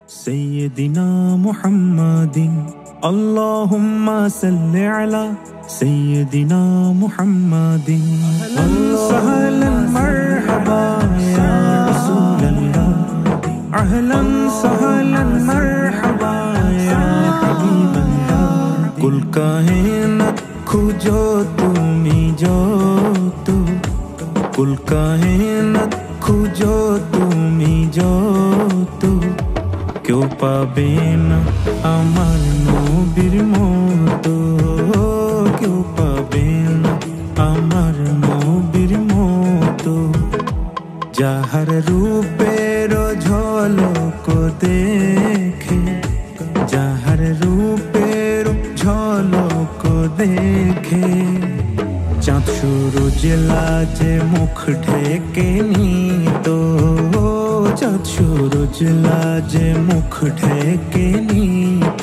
سيدنا محمد اللهم صل على سيدنا محمد أهلا وسهلا مرحبا يا رسول الله أهلا وسهلا مرحبا يا حبيب الله कुल कायनात खोजो तुमी যত कुल कायनात खोजो तुमी যত কেউ পাবে না আমার নবীর মতো কেউ পাবে না আমার নবীর মতো যাহার রূপের ঝলক দেখে যাহার রূপের ঝলক দেখে চাঁদ সূরজ লাজে মুখ ঢেকে নিত চাঁদ সূরজ লাজে মুখ ঢেকে নিত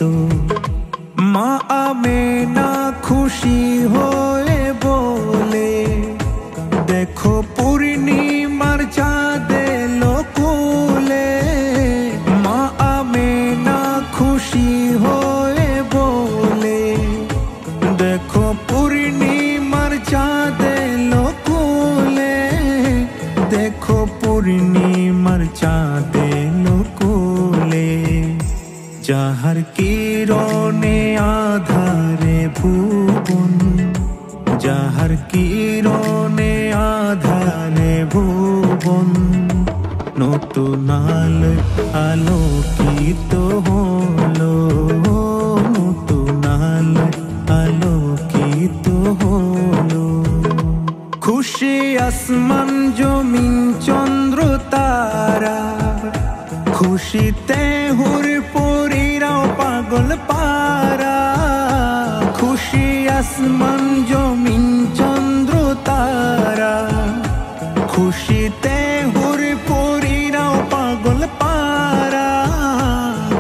মা আমেনা খুশি হয়ে বলে দেখো পূর্ণিমার চাঁদ এলো কোলে মা আমেনা খুশি হয়ে বলে দেখো পূর্ণিমার চাঁদ এলো কোলে দেখো পূর্ণিমার চাঁদ এলো কোলে যাহার কিরণে আধারে ভুবন যাহার কিরণে আধারে ভুবন নতুন আলোয় আলোকিত হলো নতুন আলোয় আলোকিত হলো খুশি আসমান জমিন চন্দ্র তারা খুশিতে হুর পরীরাও পাগল পারা খুশি আসমান জমিন চন্দ্র তারা খুশিতে হুর পরীরাও পাগল পারা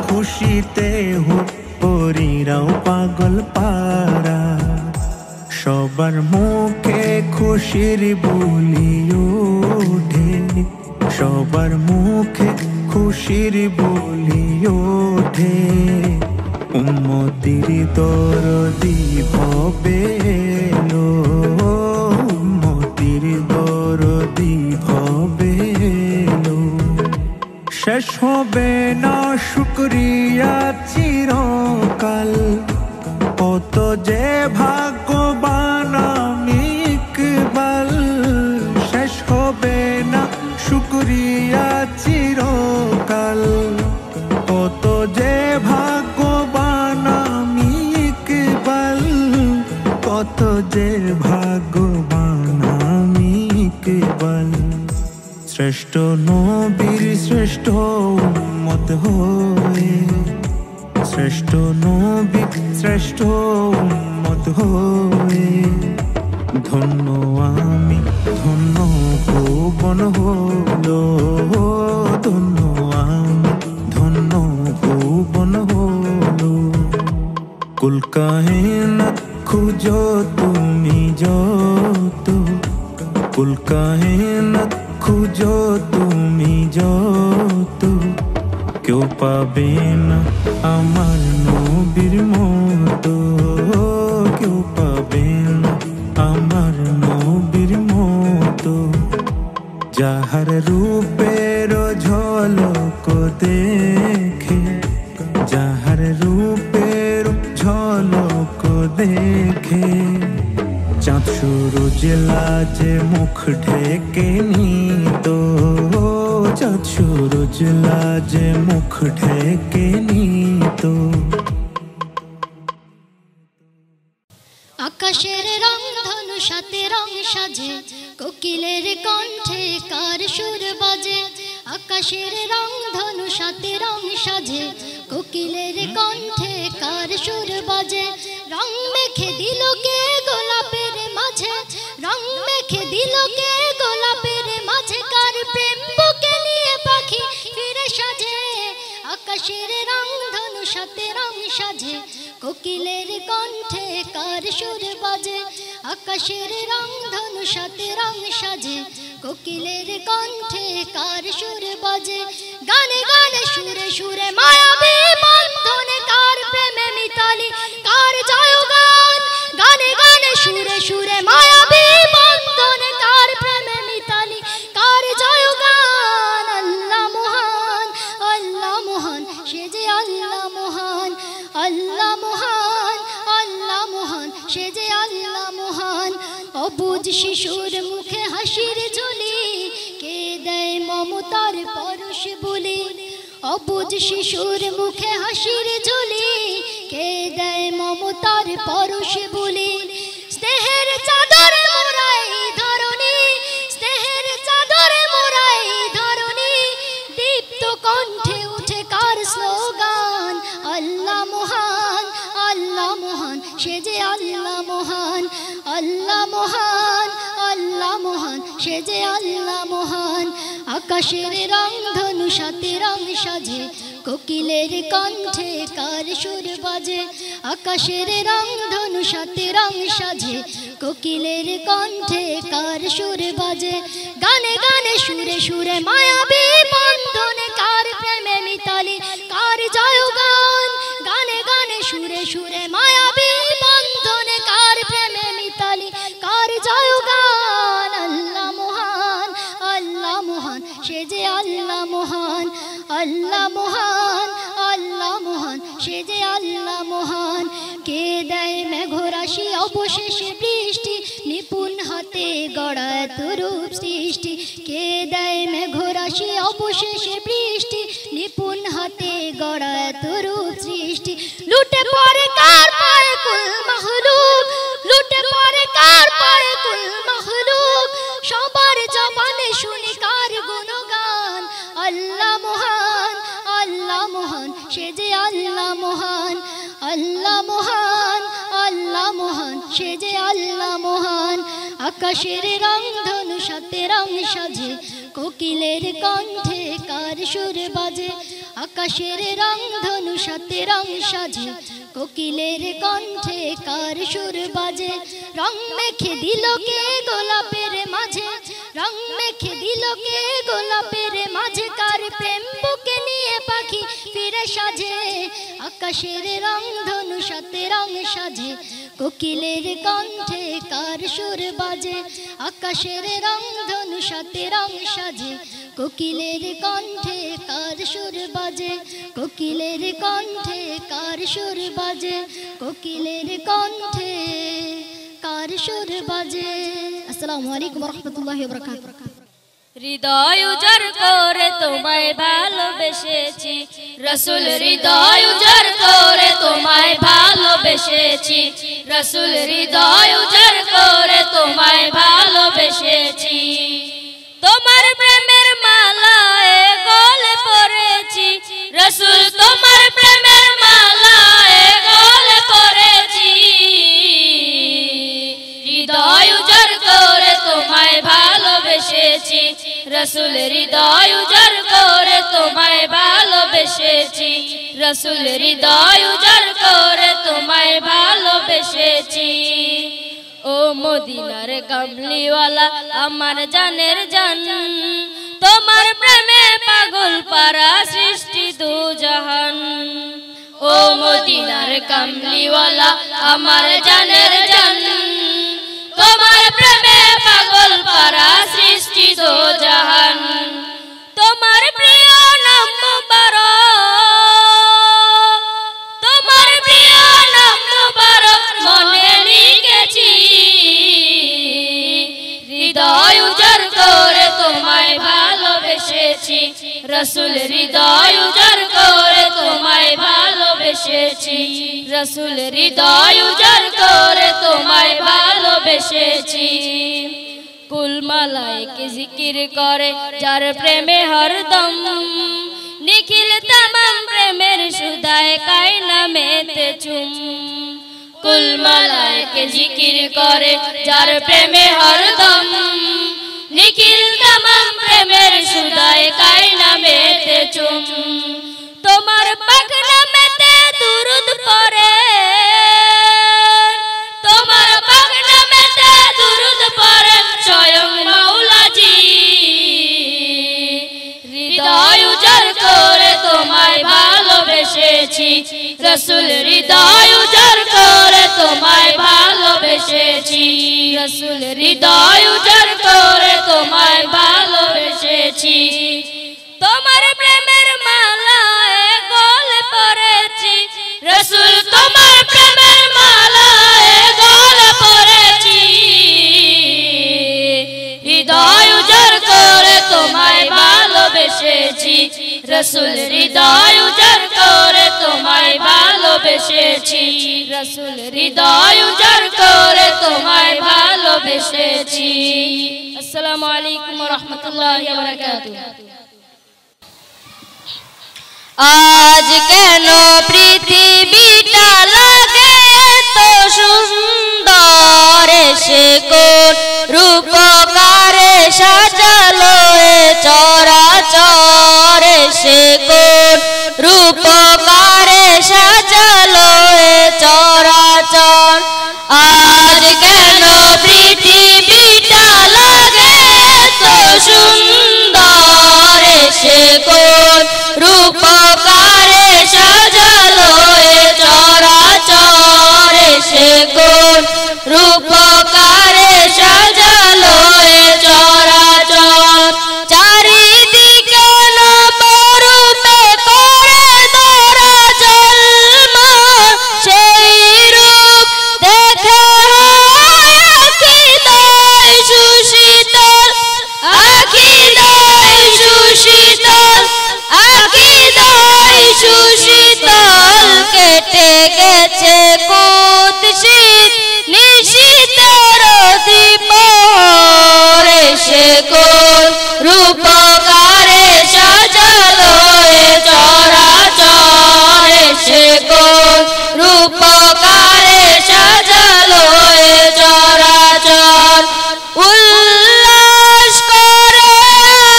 খুশিতে হুর পরীরাও পাগল পারা সবার মুখে খুশির বুলি ওঠে সবার মুখে খুশির বুলি ওঠে উম্মতির দরদি ভবে এলো উম্মতির দরদি ভবে এলো শেষ হবে না শুকরিয়া চিরকাল কত যে ভাগ্যবান আমি ইকবাল শেষ হবে না শুকরিয়া চিরকাল কত যে ভাগ্যবান আমি ইকবাল কত যে ভাগ্যবান আমি ইকবাল শ্রেষ্ঠ নবীর শ্রেষ্ঠ উম্মত হয়ে শ্রেষ্ঠ নবী শ্রেষ্ঠ উম্মত হয়ে ধন্য আমি ধন্য ভুবন হলো ধন্য আমি ধন্য ভুবন হলো কুল কায়নাত খুঁজো তুমি যত কুল কায়নাত খুঁজো তুমি যত কেউ পাবে না আমার নবীর মতো কেউ পাবে না আমার নবীর মতো যাহার রূপের ঝলক দেখে যাহার রূপের ঝলক দেখে চাঁদ সূরজ লাজে মুখ ঢেকে নিত চাঁদ সূরজ লাজে মুখ ঢেকে নিত আকাশের রং ধনু সাথে রং সাজে কোকিলের কণ্ঠে কার সুর বাজে আকাশের রং ধনু সাথে রং সাজে কোকিলের কণ্ঠে কার সুর বাজে রং মেখে দিল কে গোলাপের মাঝে রং মেখে দিল কে গোলাপের মাঝে কার প্রেম বুকে নিয়ে পাখি ফিরে সাজে আকাশের রং ধনু সাথে রং সাজে কোকিলের কণ্ঠে কার সুর বাজে আকাশের রং ধনু সাথে রং সাজে কোকিলের কণ্ঠে কার সুর বাজে গানে গানে সুরে সুরে মায়াবী বন্ধনে কার প্রেমে মিতালি কার জয়গান গানে গানে সুরে সুরে মায়াবী বন্ধনে কার প্রেমে মিতালি কার জয়গান আল্লাহ মহান সে যে আল্লাহ মহান আল্লাহ মহান আল্লাহ মহান সে যে আল্লাহ মহান অবুঝ শিশুর মুখে হাসির ঝুলি কে দেয় মমতার পরশ বলি অবুঝ শিশুর মুখে হাসির ঝুলি কে দেয় মমতার পরশ বলি স্নেহের চাদরে মোড়াই ধরণী স্নেহের চাদরে মোড়াই ধরণী দীপ্ত কণ্ঠে উঠে কার স্লোগান আল্লাহ মহান সে যে আল্লাহ মহান আল্লাহ মহান আল্লাহ মহান সে যে আল্লাহ মহান আকাশের রং ধনু সাথে রং সাজে কোকিলের কণ্ঠে কার সুর বাজে আকাশের রং ধনু সাথে রং সাজে কোকিলের কণ্ঠে কার সুর বাজে গানে গানে সুরে সুরে মায়াবী বন্ধনে কার প্রেমে মিতালি কার জয়গান গানে গানে সুরে সুরে মায়াবী বন্ধনে কার প্রেমে মিতালি কার জয়গান আল্লাহ মহান সে যে আল্লাহ মহান আল্লাহ মহান আল্লাহ মহান সে যে আল্লাহ মহান কে দেয় মেঘরাশি অবশেষে বৃষ্টি নিপুণ হাতে গড়া রূপ সৃষ্টি কে দেয় মেঘরাশি অবশেষে বৃষ্টি নিপুণ হাতে গড়া রূপ সৃষ্টি লুটে পড়ে কার পায়ে কুল মাহলুক লুটে পড়ে কার পায়ে কুল মাহলুক সবার জবানে শুনি কার গুণগান আল্লাহ মহান সে যে আল্লাহ মহান আল্লাহ মহান আল্লাহ মহান সে যে আল্লাহ মহান আকাশের রং ধনু সাথে রং সাজে কোকিলের কণ্ঠে কার সুর বাজে আকাশের রং ধনু সাথে রং সাজে কোকিলের কণ্ঠে কার সুর বাজে রং মেখে দিল কে গোলাপের মাঝে রং মেখে দিল কে গোলাপের মাঝে কার প্রেম বুকে নিয়ে পাখি ফিরে সাজে আকাশের রং ধনু সাথে রং সাজে কোকিলের কণ্ঠে কার সুর বাজে আকাশের রং ধনু সাথে রং সাজে কোকিলের কণ্ঠে কার সুর বাজে কোকিলের কণ্ঠে কার সুর বাজে কোকিলের কণ্ঠে কার সুর বাজে আসসালামু আলাইকুম ওয়া রাহমাতুল্লাহি ওয়া বারাকাতুহু হৃদয় উজাড় করে তোমায় ভালোবেসেছি রাসূল হৃদয় উজাড় করে তোমায় ভালোবেসেছি রাসূল হৃদয় উজাড় করে তোমায় ভালোবেসেছি তোমার প্রেমের মালায় গলে পড়েছি রাসূল তোমার প্রেমের মালায় গলে পড়েছি হৃদয় উজাড় করে তোমায় ভালোবেসেছি রাসূল হৃদয় উজাড় করে তোমায় ভালোবেসেছি রাসূল হৃদয় উজাড় করে তোমায় ভালোবেসেছি ও মদিনার কামলিওয়ালা আমার জানের জান তোমার প্রেমে পাগল পারা সৃষ্টি দু জাহান ও মদিনার কামলিওয়ালা আমার জানের জান তোমার প্রেমে পাগল পারা সৃষ্টি দু জাহান তোমার প্রিয় নাম মুবারক তোমার প্রিয় নাম মুবারক মনে লিখেছি হৃদয় উজাড় করে তোমায় ভালোবেসেছি রাসূল হৃদয় উজাড় করে তোমায় ভালোবেসেছি রাসূল হৃদয় উজাড় করে তোমায় ভালোবেসেছি কুল মালায়েকে জিকির করে যার প্রেমে হরদম নিখিল তামাম প্রেমের সুধায় কায়না মেতে চুম কুল মালায়েকে জিকির করে যার প্রেমে হরদম নিখিল তামাম প্রেমের সুধায় কায়না মেতে চুম তোমার পাক নামেতে দুরূদ পড়ে তোমার পাক নামেতে দুরূদ পড়ে স্বয়ং মাওলাজি রসুল হৃদয় উজাড় করে তোমায় ভালোবেসেছি রসুল হৃদয় উজাড় করে তোমায় ভালোবেসেছি তোমার প্রেমের মালায় গলে পড়েছি রসুল তোমার প্রেমের মালায় গলে পড়েছি হৃদয় উজাড় করে তোমায় ভালোবেসেছি রসুল হৃদয় উজাড় করে তোমায় ভালোবেসেছি রসুল হৃদয় উজাড় করে তোমায় ভালোবেসেছি আসসালামু আলাইকুম ওয়া রাহমাতুল্লাহি ওয়া বারাকাতুহু আজ কেন পৃথিবীটা লাগে তো সুন্দর সে কোন রূপকারে সাজালো এ চরাচর সে কোন রূপকারে সাজালো এ চরাচর আজ কেন পৃথিবীটা লাগে তো সুন্দর সে কোন রূপকারে সাজালো এ চরাচর সে কোন রূপকারে সাজালো এ চরাচর চারিদিকে নবরূপে করে ধরা জন্ম সেই রূপ দেখে আখিদায় সুশীতল আখিদায় সুশীতল আখিদায় সুশীতল কেটে গেছে কুৎসিত নিশীতের দ্বীপর সে কোন রূপকারে সাজালো এ চরাচর সে কোন রূপকারে সাজালো এ চরাচর উল্লাস করে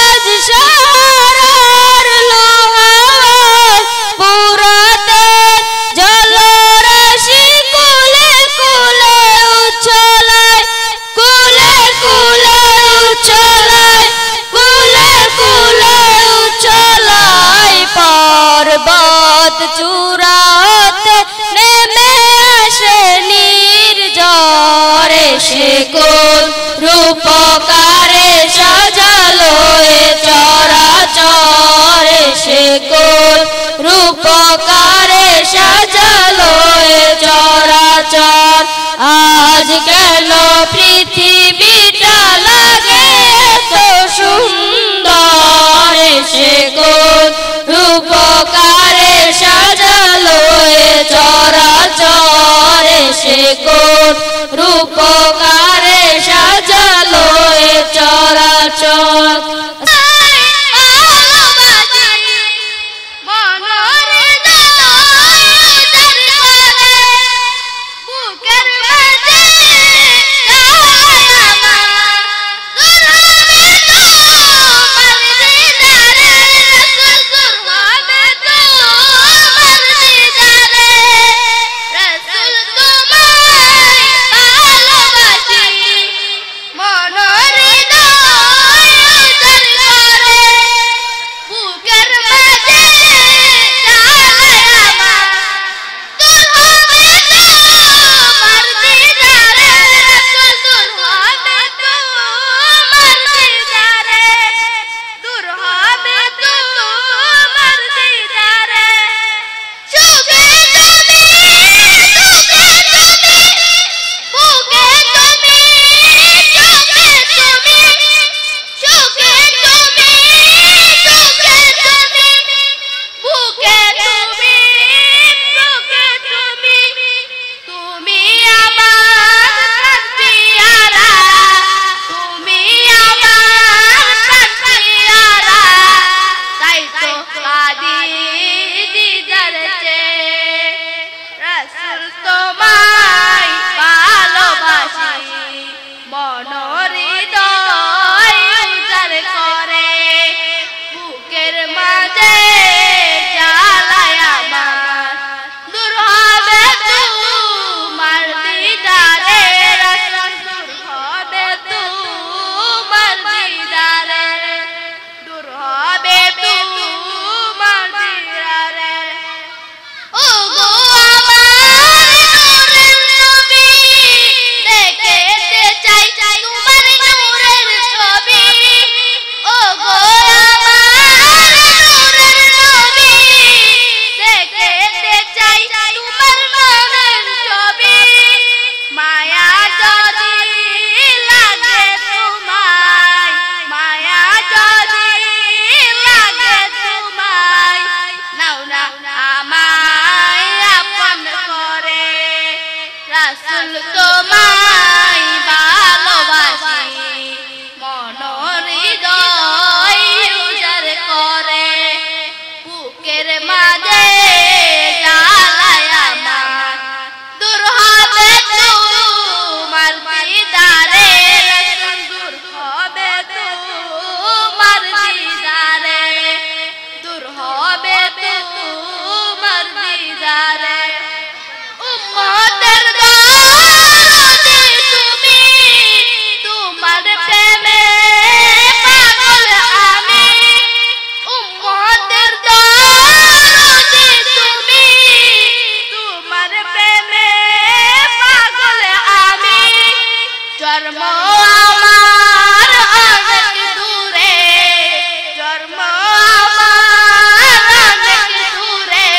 আজ সাহারার লোহাওয়ার পুরাতে জলরাশি কুলে কুলে উচ্ছলায় কুলে কুলে উচ্ছলায় কুলে কুলে উচ্ছলায় পর্বত চূড়া হতে নেমে আসে নির্ঝরে সে কোন রূপকারে সাজালো এ চরাচর সে কোন রূপকারে সাজালো এ চরাচর আজ কেন পৃথিবীটা লাগে তো সুন্দর সে কোন রূপকারে সাজালো এ চরাচর সে কোন রূপকারে সাজালো এ চরাচর হবে তোমার দিদারে উম্মতের দরদি তুমি তোমার প্রেমে পাগল আমি উম্মতের দরদি তুমি তোমার প্রেমে পাগল আমি জন্ম আমার অনেক দূরে জন্ম আমার অনেক দূরে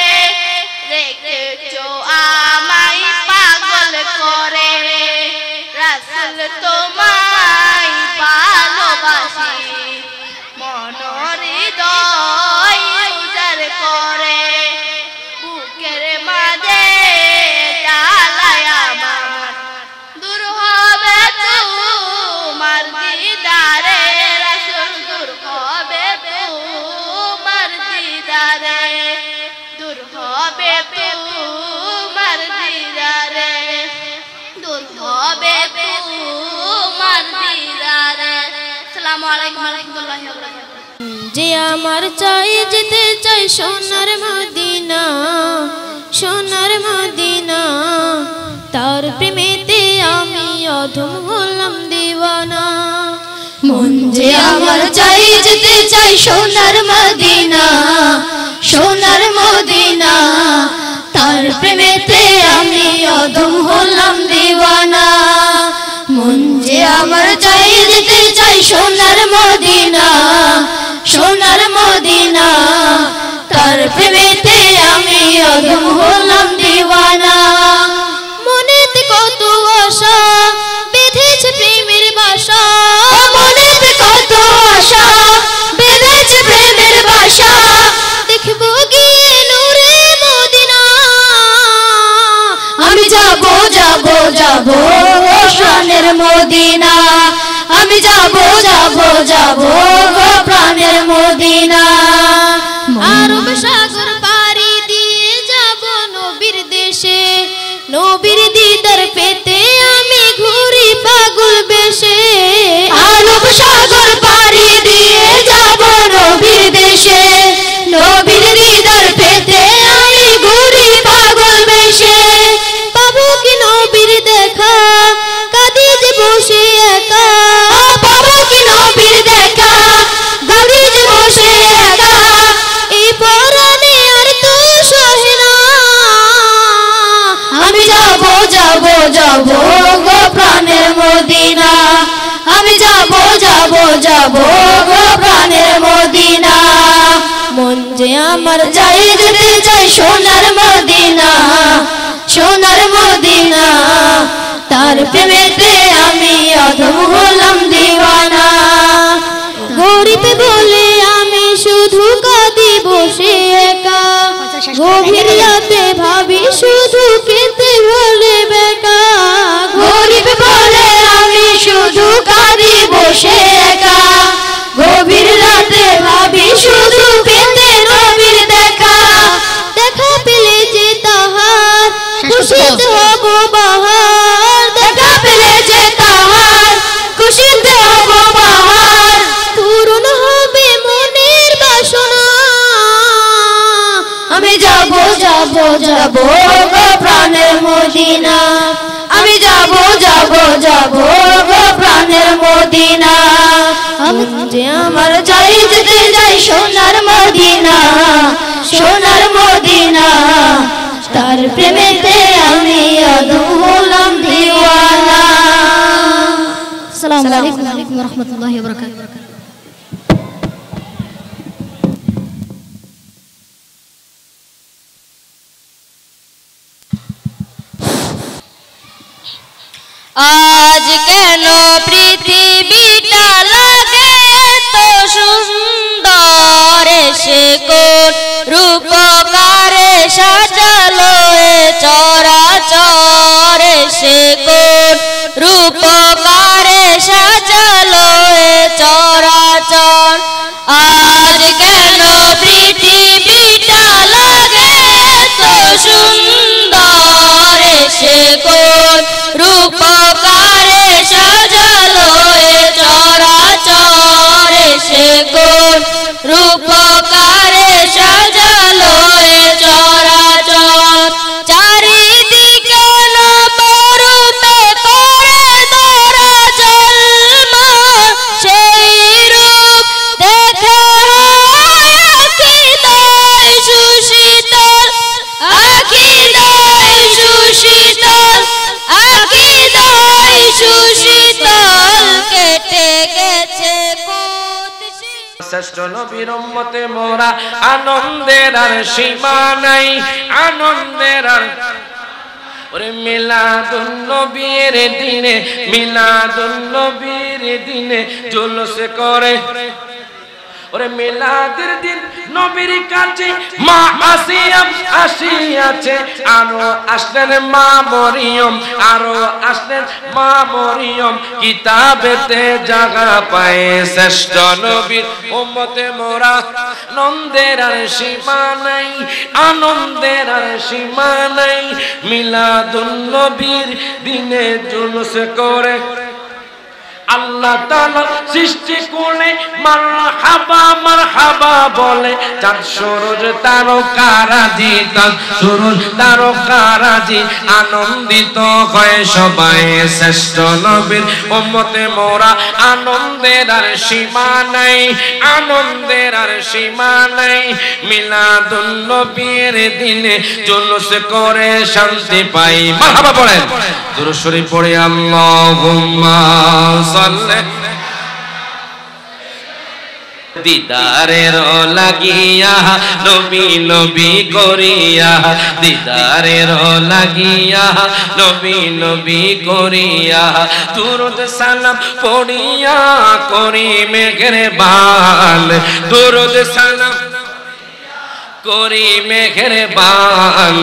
রেখেছো আমায় পাগল করে রাসূল তোমায় ভালোবাসি মন হৃদয় উজাড় করে বুকের মাঝে জ্বালায় আমার দূর হবে তোমার দিদারে রাসূল দূর হবে তোমার দিদারে দূর হবে তোমার দিদারে দূর হবে তোমার দিদারে আসসালামু আলাইকুম ওয়া রাহমাতুল্লাহি ওয়া বারাকাতুহু যে আমার চাই যেতে চাই সোনার মদিনা সোনার মদিনা তার প্রেমেতে আমি অধম হলাম দিওয়ানা মন যে আমার চাই যেতে চাই সোনার মদিনা সোনার মদিনা তার প্রেমেতে আমি অধম হলাম দিওয়ানা মন যে আমার চাই যেতে চাই সোনার মদিনা সোনার মদিনা তার প্রেমেতে আমি অধম হলাম দিওয়ানা মনেতে কত আশা বেঁধেছে প্রেমের বাসা মনেতে কত আশা বেঁধেছে প্রেমের বাসা দেখবো গিয়ে নূরে মদিনা আমি যাব যাব যাব প্রাণের মদিনা আমি যাব যাব যাব প্রাণের মদিনা আরব সাগর পাড়ি দিয়ে যাব নবীর দেশে নবীর দিদার পেতে আমি ঘুরি পাগল বেশে আরব সাগর পাড়ি দিয়ে যাব নবীর দেশে নবীর দিদার পেতে আমি ঘুরি পাগল বেশে পাবো কি নবীর দেখা কাঁদি যে বসে একা পাবো কি নবীর দেখা কাঁদি যে বসে একা এই পরাণে আর তো সহে না আমি যাব যাব যাব গো প্রাণের মদিনা আমি যাব যাব যাব গো প্রাণের মদিনা মন যে আমার চাই যেতে চাই সোনার মদিনা সোনার মদিনা তার প্রেমেতে আমি অধম হলাম দিওয়ানা গরিব বলে আমি শুধু কাঁদি বসে একা গভীর রাতে ভাবি শুধু পেতে বলে বেকা গরিব বলে আমি শুধু কাঁদি বসে একা গভীর রাতে ভাবি শুধু পেতে নবীর দেখা দেখা পেলে যে তাহার খুশিতে হব বাহার দেখা পেলে যে তাহার খুশিতে হব বাহার পূরণ হবে মনের বাসনা আমি যাব যাব যাব গো প্রাণের মদিনা আমি যাব যাব যাব গো প্রাণের মদিনা যে আমার চাই যেতে যাই সোনার মদিনা সোনার মদিনা তার প্রেমেতে আমি অধম হলাম দিওয়ানা আসসালামু আলাইকুম ওয়া রাহমাতুল্লাহি ওয়া বারাকাতুহু আজ কেন পৃথিবীটা লাগে তো সুন্দর সে কোন রূপকারে সাজালো এ চরাচর সে কোন রূপকারে সাজালো এ চরাচর আজ কেন পৃথিবীটা লাগে তো সুন্দর সে কোন রূপকারে সাজালো এ চরাচর সে কোন রূপকারে সাজালো শ্রেষ্ঠ নবীর উম্মতে মোরা আনন্দের আর সীমা নাই, আনন্দের আর ওরে মিলাদুন নবীর দিনে, মিলাদুন নবীর দিনে জুলুস করে। ওরে মিলাদের দিন নবীর কাছে মা আসিয়া আসিয়াছে, আরো আসলেন মা মরিয়ম, আরো আসলেন মা মরিয়ম, কিতাবেতে জায়গা পায় শ্রেষ্ঠ নবীর উম্মতে মোরা আনন্দের আর সীমা নাই, আনন্দের আর সীমা নাই, মিলাদুন নবীর দিনে জুলুস করে। আল্লাহ তাআলা সৃষ্টি করে মারহাবা মারহাবা বলে, চাঁদ সূরজ তারকারাজি, চাঁদ সূরজ তারকারাজি আনন্দিত হয় সবাই শ্রেষ্ঠ নবীর উম্মতে মোরা আনন্দের আর সীমা নাই, আনন্দের আর সীমা নাই, মিলাদুন নবীর দিনে জুলুস করে শান্তি পাই। মারহাবা পড়েন, দুরূদ শরীফ পড়ে আল্লাহুম্মা দিদারের লাগিয়া নবী নবী করিয়া, দিদারের লাগিয়া নবী নবী করিয়া, দুরূদ সালাম পড়িয়া করি মেহেরবান, দুরূদ সালাম করি মেহেরবান,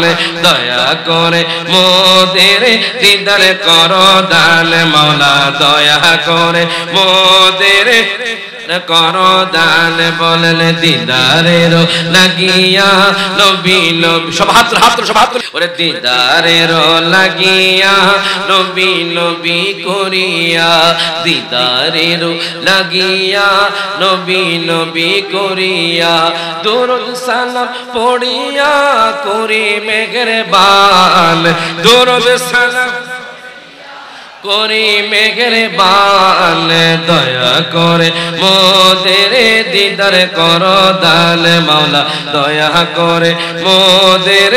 দয়া করে মোদের দিদার করো দান, মাওলা দয়া করে মোদের করো দান, বলেন দিদারের লাগিয়া নবী নবী, সব হাত হাত সব হাত, ওরে দিদারের লাগিয়া নবী নবী করিয়া, দিদারের লাগিয়া নবী নবী করিয়া, দুরূদ সালাম পড়িয়া করি মেহেরবান, দুরূদ সালাম করি মেহেরবান, দয়া করে মোদের দিদার করো দান, মাওলা দয়া করে মোদের।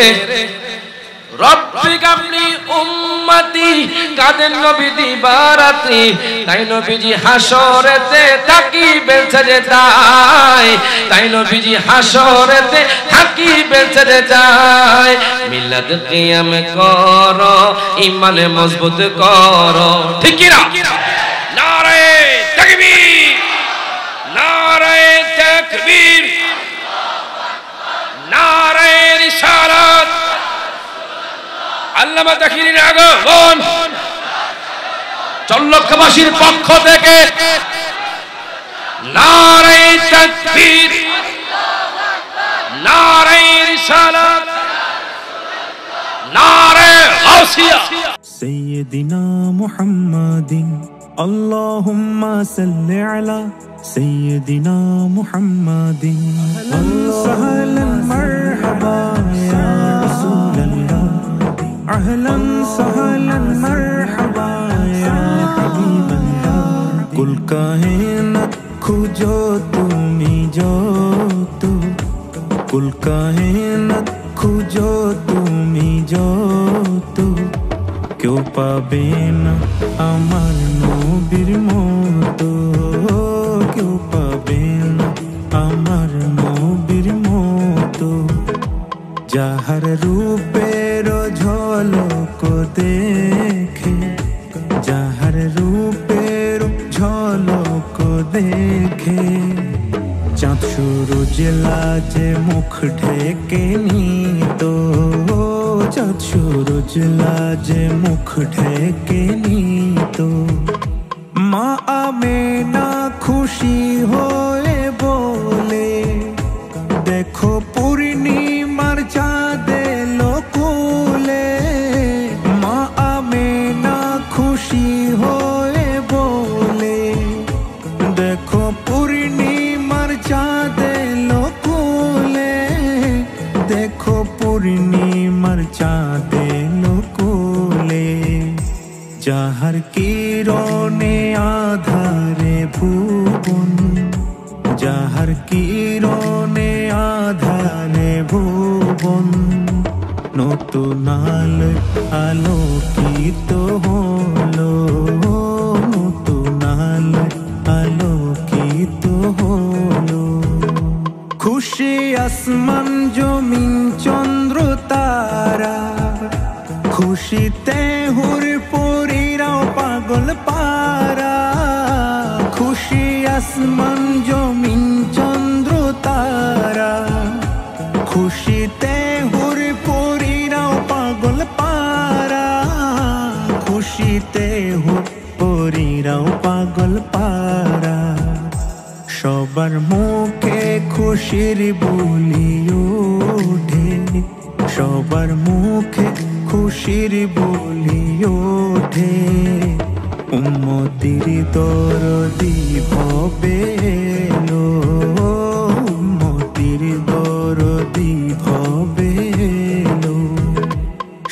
রব্বি গাবলি উম্মতি কাদের নবী দিবারাতি, তাই নবীজি হাসরেতে থাকিবেন সাজদায়, তাই নবীজি হাসরেতে থাকিবেন সাজদায়, মিলাদ কিয়াম করো ঈমান মজবুত করো, ঠিক কি না? নারে তাকবীর, নারে তাকবীর, নারে রিসালাত, আল্লামা জাকিরের আগমন, চল্লক্ষবাসীর পক্ষ থেকে নারে তাকবীর, নারে রিসালাত, নারে গাউসিয়া। سيدنا محمد اللهم صل على سيدنا محمد، سهلا مرحبا يا رسول الله، أهلا سهلا مرحبا يا حبيب الله, कुल कायनात खोजो तुमी जो तो, कुल कायनात खोजो तुमी जो तो, क्यों पाबे ना আমার নবীর মতো, क्यों पाबे ना আমার নবীর মতো, যাহার রূপের ঝলক দেখে, যাহার রূপের ঝলক দেখে, চাঁদ সূরজ লাজে মুখ ঢেকে নিত, চাঁদ সূরজ লাজে মুখ ঢেকে নিত, মা আমেনা খুশি হয়ে বলে, দেখো পূর্ণিমার চাঁদ এলো কোলে, মা আমেনা খুশি হয়ে বলে, দেখো পূর্ণিমার চাঁদ এলো কোলে, দেখো পূর্ণিমার চাঁদ এলো কোলে, যাহার কিরণে আধারে ভুবন, যাহার কিরণে আধারে ভুবন, নতুন আলোকিত হলো, নতুন আলোকিত হলো, জমিন চন্দ্র তারা, খুশিতে হুর পরীরাও পাগল পারা। খুশি আসমান জমিন চন্দ্র তারা, খুশিতে হুর পরীরাও পাগল পারা। খুশিতে হুর পরীরাও পাগল পারা। সবার মুখে খুশির বুলি ওঠে, সবার মুখে খুশির বুলি ওঠে। উম্মতির দরদি ভবে এলো, উম্মতির দরদি ভবে এলো।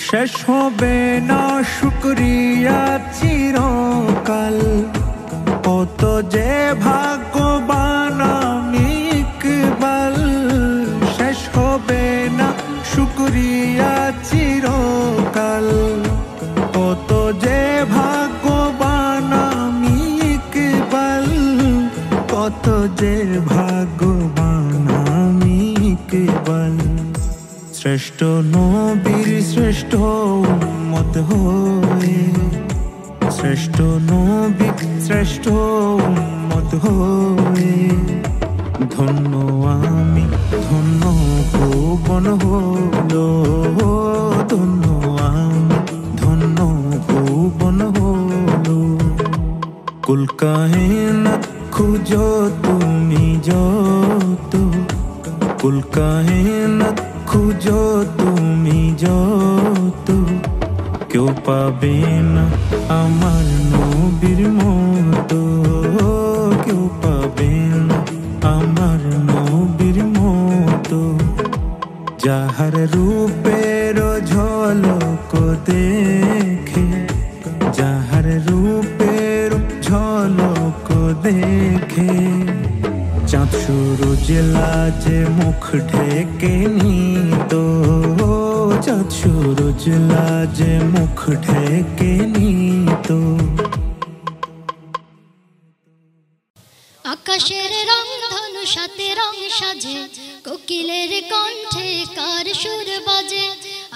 শেষ হবে না শুকরিয়া চিরকাল, কত যে ভাগ্যবান আমি ইকবাল। শেষ হবে না শুকরিয়া চিরকাল, কত যে ভাগ্যবান আমি ইকবাল। কত যে ভাগ্যবান আমি ইকবাল। শ্রেষ্ঠ নবীর শ্রেষ্ঠ উম্মত হয়ে, শ্রেষ্ঠ নবী শ্রেষ্ঠ উম্মত হয়ে। ধন্য আমি ধন্য ভুবন হলো, ধন্য আমি ধন্য ভুবন হলো। কুল কায়নাত খুঁজো তুমি যত, কুল কায়নাত খুঁজো তুমি যত। কেউ পাবে না আমার নবীর মতো, কেউ পাবে না আমার নবীর মতো। যাহার রূপের ঝলক দেখে, যাহার রূপের ঝলক দেখে। চাঁদ সূরজ লাজে মুখ ঢেকে নিত, চাঁদ সূরজ লাজে মুখ ঢেকে নিত। আকাশের রং ধনু সাথে রং সাজে, কোকিলের কণ্ঠে কার সুর বাজে।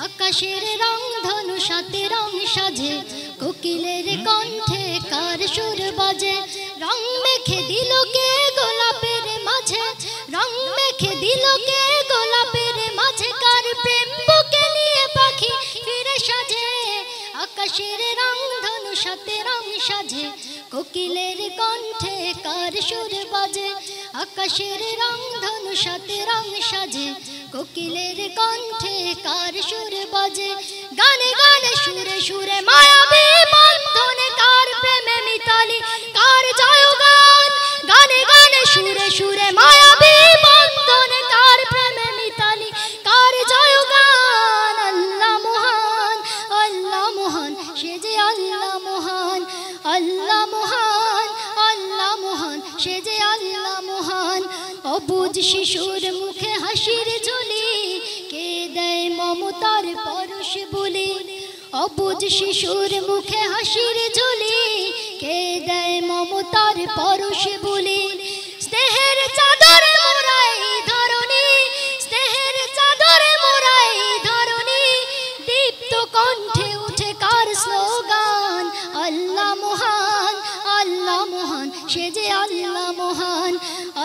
আকাশের রং ধনু সাথে রং সাজে, কোকিলের কণ্ঠে কার সুর বাজে। রং মেখে দিল কে গোলাপের মাঝে, রং মেখে দিল কে গোলাপের মাঝে। কার প্রেম বুকে নিয়ে পাখি ফিরে সাজে। আকাশের রং ধনু সাথে রং সাজে, কোকিলের কণ্ঠে কার সুর বাজে। আকাশের রং ধনু সাথে রং সাজে, কোকিলের কণ্ঠে কার সুর বাজে। গানে গানে সুরে সুরে মায়াবী বন্ধনে কার প্রেমে মিতালি কার জয়গান। গানে গানে সুরে সুরে মায়াবী বন্ধনে কার প্রেমে মিতালি কার জয়গান। আল্লাহ মহান, আল্লাহ মহান, সে যে আল্লাহ মহান। আল্লাহ মহান, আল্লাহ মহান, সে যে আল্লাহ মহান। অবুঝ শিশুর মুখে হাসির ঝুলি, কে দেয় মমতার পরশ বলি। অবুঝ শিশুর মুখে হাসির ঝুলি, কে দেয় মমতার পরশ বলি। স্নেহের চাদর মোরাই ধরণী, স্নেহের চাদর মোরাই ধরণী। দীপ্ত কণ্ঠে উঠে কার স্লোগান। আল্লাহ মহান, আল্লাহ মহান, সে যে আল্লাহ মহান।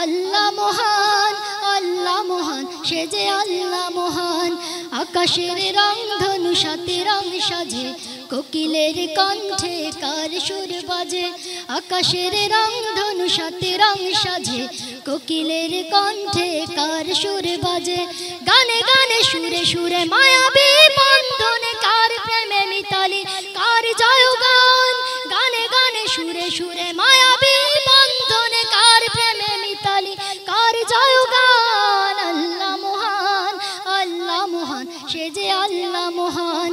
আল্লাহ মহান, আল্লাহ মহান, সে যে আল্লাহ মহান। আকাশের রং ধনু সাথে রং সাজে, কোকিলের কণ্ঠে কার সুর বাজে। আকাশের রং ধনু সাথে রং সাজে, কোকিলের কণ্ঠে কার সুর বাজে। গানে গানে সুরে সুরে মায়াবী বন্ধনে কার প্রেমে মিতালি কার জয়গান। গানে গানে সুরে সুরে মায়াবী বন্ধনে কার প্রেমে মিতালি কার জয়গান। আল্লাহ মহান, আল্লাহ মহান, সে যে আল্লাহ মহান।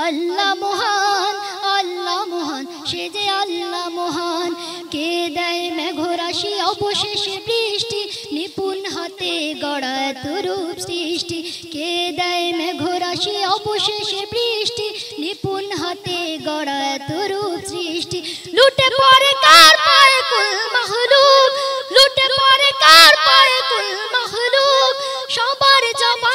আল্লাহ মহান, আল্লাহ মহান, সে যে আল্লাহ মহান। কে দেয় মেঘরাশি অবশেষে বৃষ্টি, নিপুণ হাতে গড়া রূপ সৃষ্টি। কে দেয় মেঘরাশি অবশেষে বৃষ্টি, নিপুণ হাতে গড়া রূপ সৃষ্টি। লুটে পড়ে কার পায়ে কুল মাহলুক, লুটে পড়ে কার পায়ে কুল মাহলুক। সবার জবান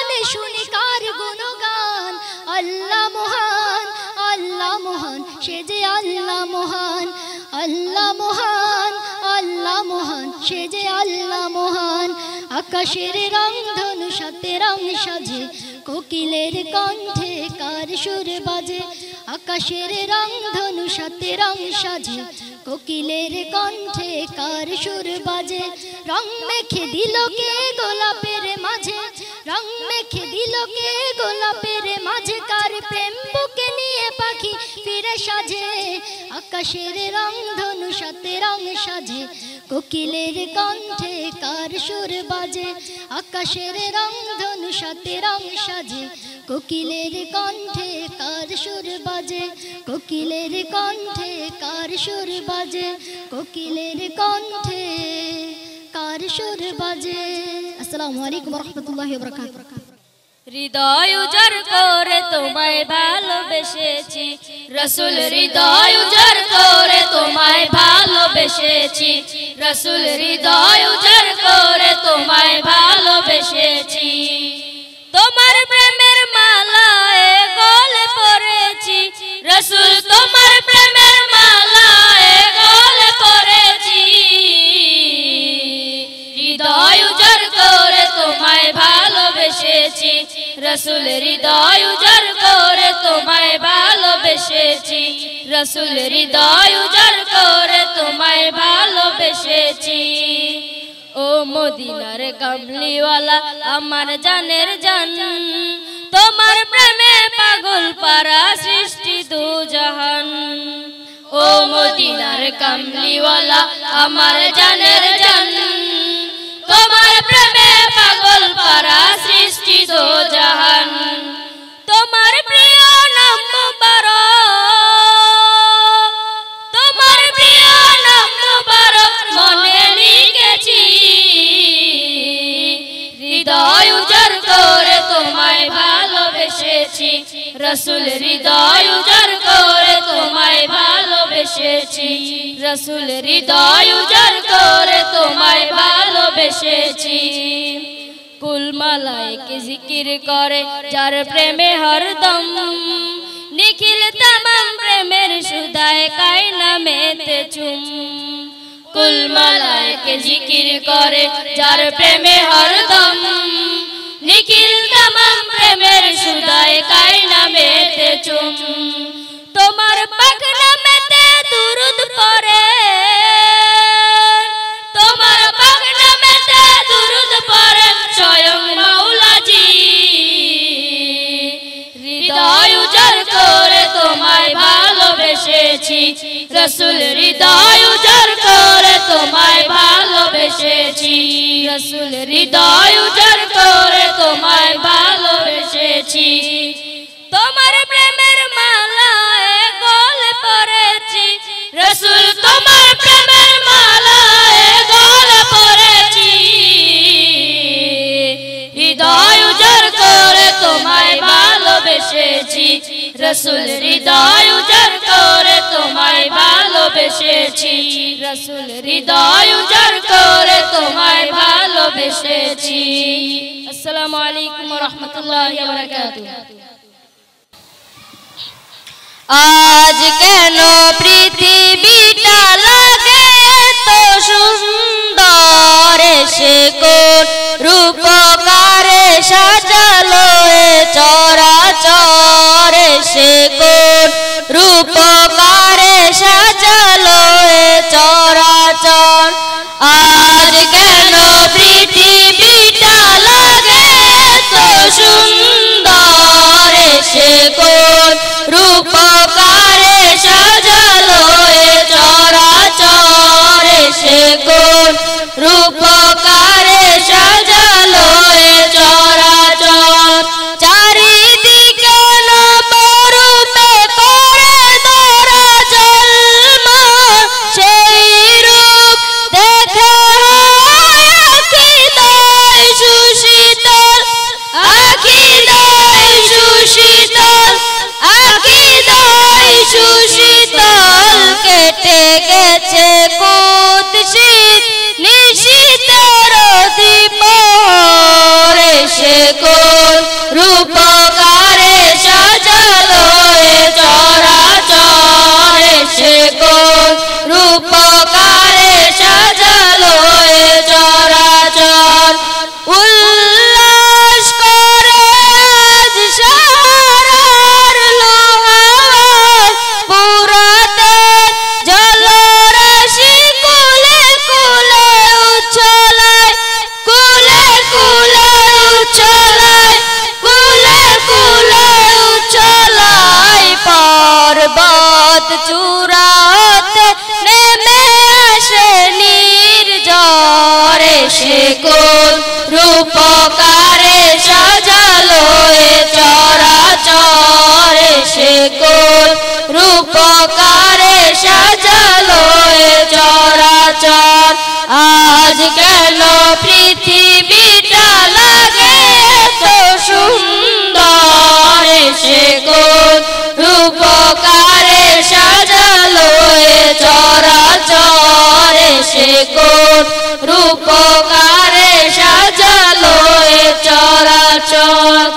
মহান, আল্লাহ মহান, সে যে আল্লাহ মহান। আকাশের রং ধনু সাথে রং সাজে, কোকিলের কণ্ঠে কার সুর বাজে। আকাশের রং ধনু সাথে রং সাজে, কোকিলের কণ্ঠে কার সুর বাজে। রং মেখে দিল কে গোলাপের মাঝে, রং মেখে দিল কে গোলাপের মাঝে, কার প্রেম বুকে নিয়ে পাখি ফিরে সাজে। আকাশের রং ধনু সাথে রং সাজে, কোকিলের কণ্ঠে কার সুর বাজে। আকাশের রং ধনু সাথে রং সাজে, কোকিলের কণ্ঠে কার সুর বাজে। কোকিলের কণ্ঠে কার সুর বাজে, কোকিলের কণ্ঠে কার সুর বাজে। আসসালামু আলাইকুম ওয়া রাহমাতুল্লাহি ওয়া বারাকাতুহু। হৃদয় উজাড় করে তোমায় ভালোবেসেছি রসুল, হৃদয় উজাড় করে তোমায় ভালোবেসেছি রসুল, হৃদয় উজাড় করে তোমায় ভালোবেসেছি। তোমার প্রেমের মালায় গলে পড়েছি রসুল, তোমার প্রেমের মালায় গলে পড়েছি। হৃদয় উজাড় করে তোমায় ভালোবেসেছি রসুল, হৃদয় উজাড় করে তোমায় ভালোবেসেছি রসুল, হৃদয় উজাড় করে তোমায় ভালোবেসেছি। ও মদিনার কামলিওয়ালা আমার জানের জান, তোমার প্রেমে পাগল পারা সৃষ্টি দু জাহান। ও মদিনার কামলিওয়ালা আমার জানের জান, তোমার প্রেমে পাগল পারা সৃষ্টি দু জাহান। তোমার প্রিয় নাম মুবারক, তোমার প্রিয় নাম মুবারক মনে লিখেছি। হৃদয় উজাড় করে তোমায় ভালোবেসেছি রসুল, হৃদয় উজাড় করে তোমায় ভালোবেসেছি রসুল, হৃদয় উজাড় করে তোমায় ভালোবেসেছি। কুল মালায়েকে জিকির করে যার প্রেমে হরদম, নিখিল তামাম প্রেমের সুধায় কায়না মেতে চুম। কুল মালায়েকে জিকির করে যার প্রেমে হরদম, নিখিল তামাম প্রেমের সুধায় কায়না মেতে চুম। তোমার পাক নামেতে দুরুদ পড়ে, তোমার পাক নামেতে দুরুদ পড়ে স্বয়ং মাওলাজি। হৃদয় উজাড় করে তোমায় ভালোবেসেছি রসুল, হৃদয় উজাড় করে তোমায় ভালোবেসেছি রসুল, হৃদয় উজাড় করে তোমায় ভালোবেসেছি। তোমার প্রেমের মালায় গলে পড়েছি রসুল, তোমার প্রেমের মালায় গলে পড়েছি। হৃদয় উজাড় করে তোমায় ভালোবেসেছি রসুল, হৃদয় উজাড় করে তোমায় ভালোবেসেছি রসুল, হৃদয় উজাড় করে তোমায় ভালোবেসেছি। আসসালামু আলাইকুম ওয়া রাহমাতুল্লাহি ওয়া বারাকাতুহু। আজ কেন পৃথিবীটা লাগে তো সুন্দর, সে কোন রূপকারে সাজালো এ চরাচর, সে কোন রূপকারে সাজালো এ চরাচর। আজ কেন পৃথিবীটা লাগে তো সুন্দর, সে কোন রূপকারে সাজালো এ চরাচর, সে কোন রূপকারে সাজালো এ চরাচর। চারিদিকে নবরূপে করে ধরা জলমল, সেই রূপ দেখে আখিদায় সুশীতল, আখিদায় সুশীতল, আখিদায় সুশীতল। কেটে গেছে কুৎসিত নিশীতের দ্বীপর, সে কোন রূপকারে সাজালো এ চরাচর, সে কোন রূপকারে সে কোন রূপকারে সাজালো এ চরাচর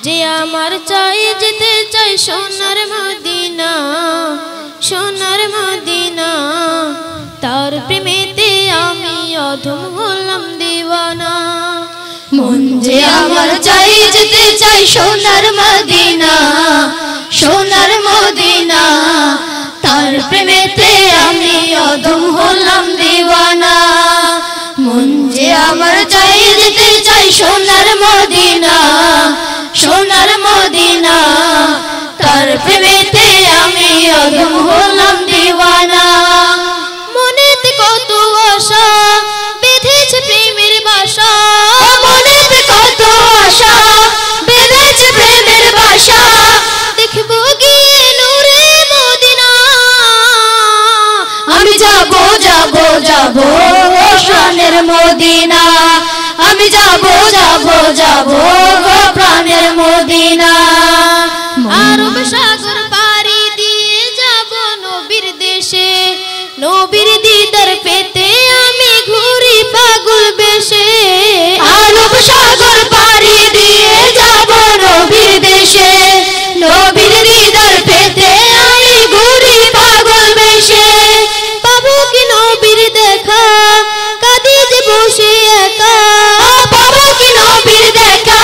যে আমার চাই যেতে চাই সোনার মদিনা, সোনার মদিনা, তার প্রেমেতে আমি অধম হলাম দিওয়ানা। মন যে আমার চাই যেতে চাই সোনার মদিনা, সোনার মদিনা, তার প্রেমেতে আমি অধম হলাম দিওয়ানা। মন যে আমার চাই যেতে চাই সোনার মদিনা, সোনার মদিনা, তার প্রেমেতে আমি অধম হলাম দিওয়ানা। মনেতে কত আশা বেঁধেছে প্রেমের বাসা, মনেতে কত আশা বেঁধেছে প্রেমের বাসা, দেখবো গিয়ে নূরে মদিনা। আমি যাবো যাব মদিনা আমি যাব যাব যাব গো প্রাণের মদিনা আরব সাগর পাড়ি দিয়ে যাব নবীর দেশে নবীর দিদার পেতে আমি ঘুরি পাগল বেশে আরব সাগর পাড়ি দিয়ে যাব নবীর দেশে নবীর দিদার পেতে আমি ঘুরি পাগল বেশে পাবো কি নবীর দেখা কাঁদি যে বসে একা পাবো কি নবীর দেখা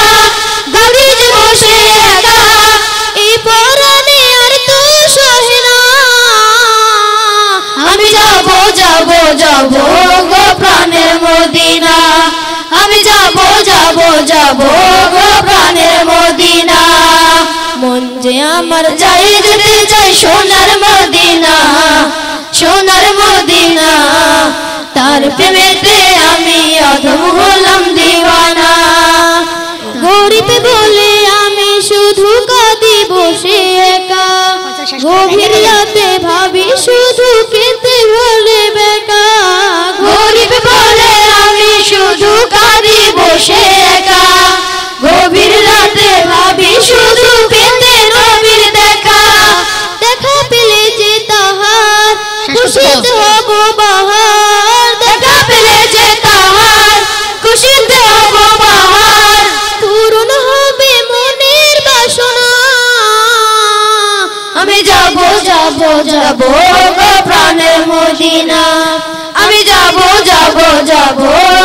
কাঁদি যে বসে একা এই পরাণে আর তো সহে না আমি যাব যাব যাব গো প্রাণের মদিনা আমি যাব যাব যাব গো প্রাণের মদিনা মন যে আমার যাই যেতে চাই সোনার মদিনা সোনার মদিনা তার প্রেমেতে আমি অধম হলাম দিওয়ানা গরিব বলে আমি শুধু কাঁদি বসে একা গভীর রাতে ভাবি শুধু পেতে হলে বেকা গরিব বলে আমি শুধু কাঁদি বসে একা গভীর রাতে ভাবি শুধু পেতে নবীর দেখা দেখা পেলে যে তাহার খুশিতে হব বাহার দেখা পেলে যে তাহার খুশিতে হব বাহার পূরণ হবে মনের বাসনা আমি যাব যাব যাব গো প্রাণের মদিনা আমি যাব যাব যাব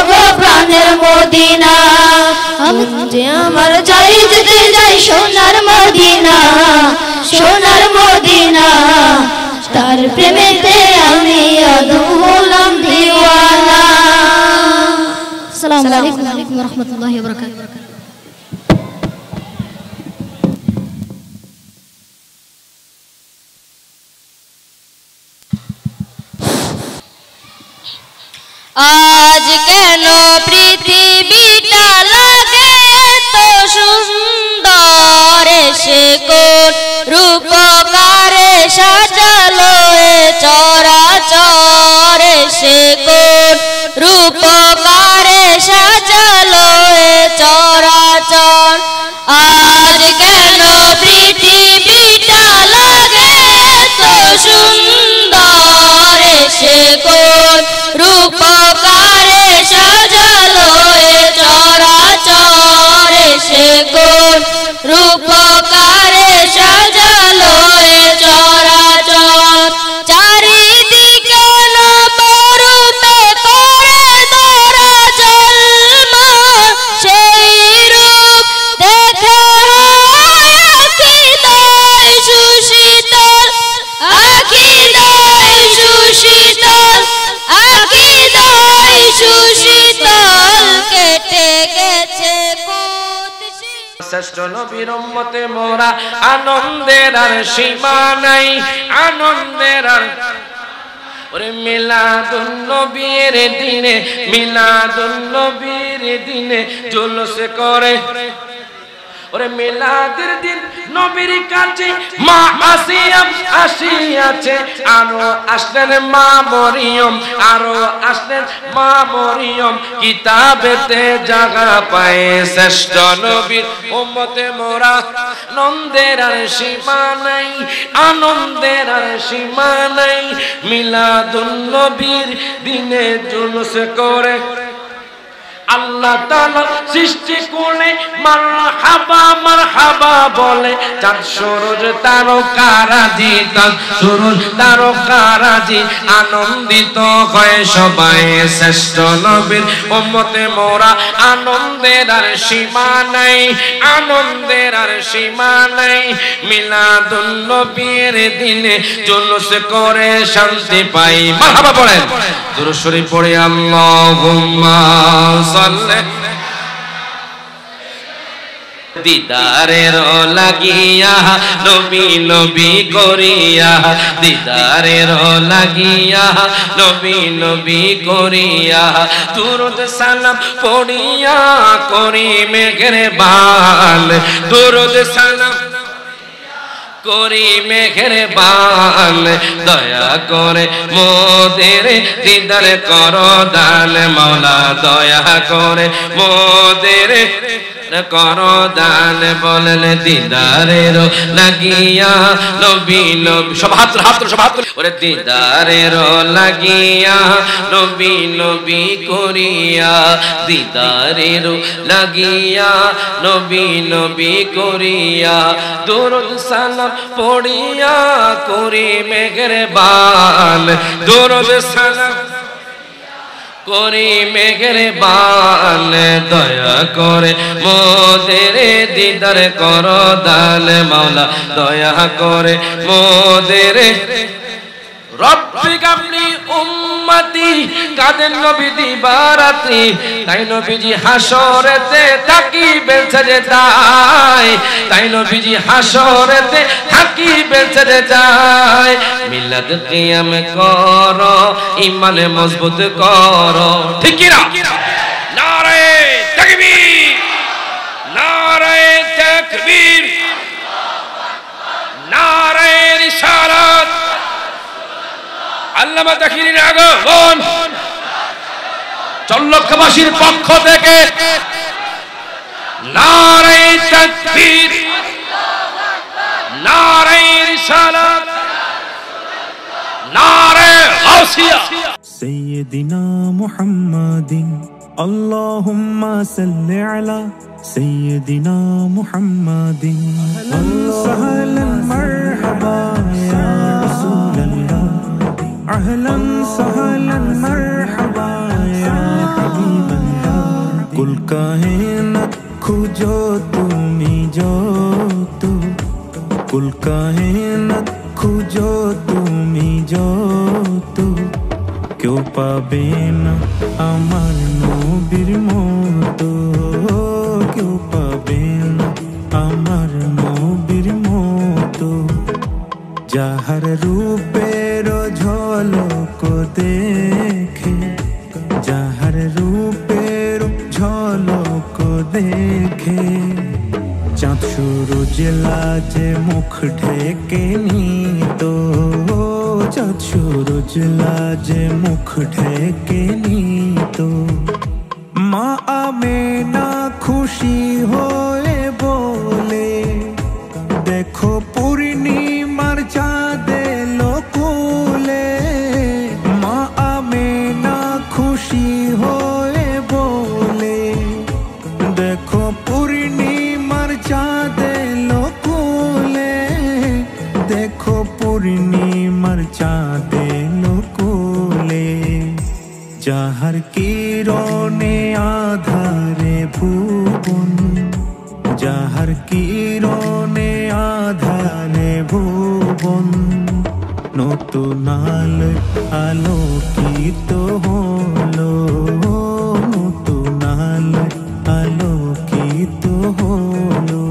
গো প্রাণের মদিনা আমি যে আমার যাই যেতে যাই সোনার মদিনা সোনার মদিনা তার প্রেমেতে আমি অধম হলাম দিওয়ানা আসসালামু আলাইকুম ওয়া রাহমাতুল্লাহি ওয়া বারাকাতুহু আজ কেন পৃথিবীটা লাগে তো সুন্দর সে কোন রূপকারে সাজালো এ চরাচর সে কোন রূপকারে সাজালো এ চরাচর আজ কেন পৃথিবীটা লাগে তো সুন্দর সে কোন রূপকারে সাজালো এ চরাচর সে কোন রূপকারে সাজালো এ চরাচর চারিদিকে নবরূপে করে ধরা জন্ম সেই রূপ দেখে আখিদায় সুশীতল আখিদায় সুশীতল আখিদায় সুশীতল কেটে গেছে কুৎসি শ্রেষ্ঠ নবীর উম্মতে মোরা আনন্দের আর সীমা নাই আনন্দের আর ওরে মিলাদুন নবীর দিনে মিলাদুন নবীর দিনে জুলুস করে ওরে মিলাদের দিন নবীর কাছে মা আসিয়া আসিয়াছে আরো আসলেন মা মরিয়ম আরো আসলেন মা মরিয়ম কিতাবেতে জায়গা পায় শ্রেষ্ঠ নবীর উম্মতে মোরা আনন্দের আর সীমা নাই আনন্দের আর সীমা নাই মিলাদুন নবীর দিনে জুলুস করে আল্লাহ তাআলা সৃষ্টি করে মারহাবা বলে চাঁদ সূরজ তারকারাজি চাঁদ সূরজ তারকারাজি আনন্দিত হয় সবাই শ্রেষ্ঠ নবীর উম্মতে মোরা আনন্দের আর সীমা নাই আনন্দের আর সীমা নাই মিলাদুন নবীর দিনে জুলুস করে শান্তি পাই মারহাবা বলেন দুরূদ শরীফ পড়ে আল্লাহুম্মা দিদারের লাগিয়া নবী নবী করিয়া দিদারের লাগিয়া নবী নবী করিয়া দুরূদ সালাম পড়িয়া করি মেঘের বাল দুরূদ সালাম করি মেঘের বান দয়া করে মোদের দিদার করো দান মাওলা দয়া করে মোদের করো দান বলেন দিদারের লাগিয়া নবী নবী সব হাত ওরে দিদারের লাগিয়া নবী নবী করিয়া দিদারের লাগিয়া নবী নবী করিয়া দরুদ সালাম পড়িয়া করি মেঘের বান দরুদ সালাম করি মেঘের বান দয়া করে মোদের দিদার করো দান মাওলা দয়া করে মোদের রব্বিক আপনি উম্মতি কাদের নবী দিবারাতি তাই নবীজি হাসরেতে তাকিবেন সাজদায় তাই নবীজি হাসরেতে তাকিবেন সাজদায় মিলাদ কিয়াম করো ঈমান মজবুত করো ঠিক কি না নারে তাকবীর নারে তাকবীর নারে রিসালাত আল্লামা তাকবীরের আগমন চল্লক্ষবাসীর পক্ষ থেকে নারে তাকবীর নারে রিসালাত নারে গাউসিয়া سيدنا محمد اللهم صل على سيدنا محمد سهلا مرحبا يا رسول الله أهلا سهلا مرحبا يا حبيب الله कुल कायनात खोजो तुमी जो तू कुल कायनात खोजो तुमी जो तू क्यों पाबे ना আমার নবীর মতো क्यों पाबे ना আমার নবীর মতো যাহার রূপের ঝলক দেখে যাহার রূপের ঝলক দেখে চাঁদ সূরজ লাজে মুখ ঢেকে নিত চাঁদ সূরজ লাজে মুখ ঢেকে নিত মা আমেনা খুশি হয়ে বলে দেখো পূর্ণিমার চাঁদ এলো কোলে মা আমেনা খুশি হয়ে বলে দেখো পূর্ণিমার চাঁদ এলো কোলে দেখো পূর্ণিমার চাঁদ এলো কোলে যাহার কিরণে আধারে ভুবন যাহার কিরণে আধারে ভুবন নতুন আলোকিত হলো নতুন আলোকিত হলো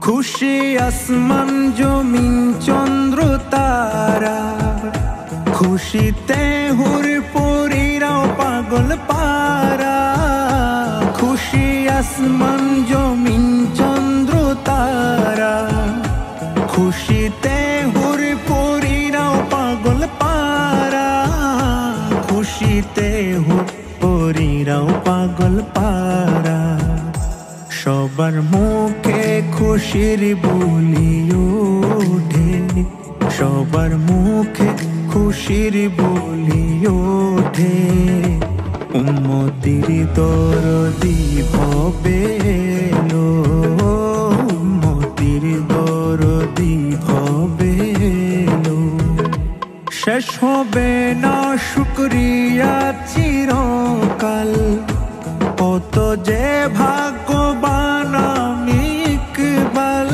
খুশি আসমান জমিন চন্দ্র তারা খুশিতে হুর পরীরাও পাগল পারা খুশি আসমান জমিন চন্দ্র তারা খুশিতে হুর পরীরাও পাগল পারা খুশিতে হুর পরীরাও পাগল পারা সবার মুখে খুশির বুলি ওঠে সবার মুখে খুশির বুলি ওঠে উম্মতির দরদি ভবে এলো উম্মতির দরদি ভবে এলো শেষ হবে না শুকরিয়া চিরকাল কত যে ভাগ্যবান আমি ইকবাল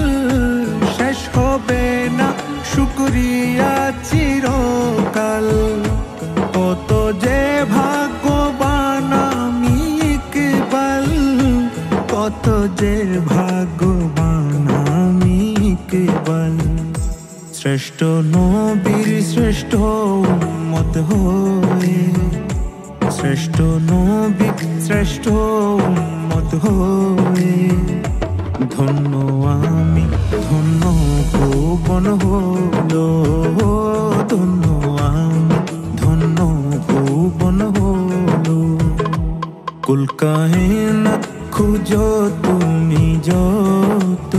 শেষ হবে না শুকরিয়া চিরকাল কত যে ভাগ্যবান আমি ইকবাল কত যে ভাগ্যবান আমি ইকবাল শ্রেষ্ঠ নবীর শ্রেষ্ঠ উম্মত হয়ে শ্রেষ্ঠ নবী শ্রেষ্ঠ উম্মত হয়ে ধন্য আমি ধন্য ভুবন হলো, ধন্য আমি ধন্য ভুবন হলো। কুল কায়নাত খুঁজো তুমি যত,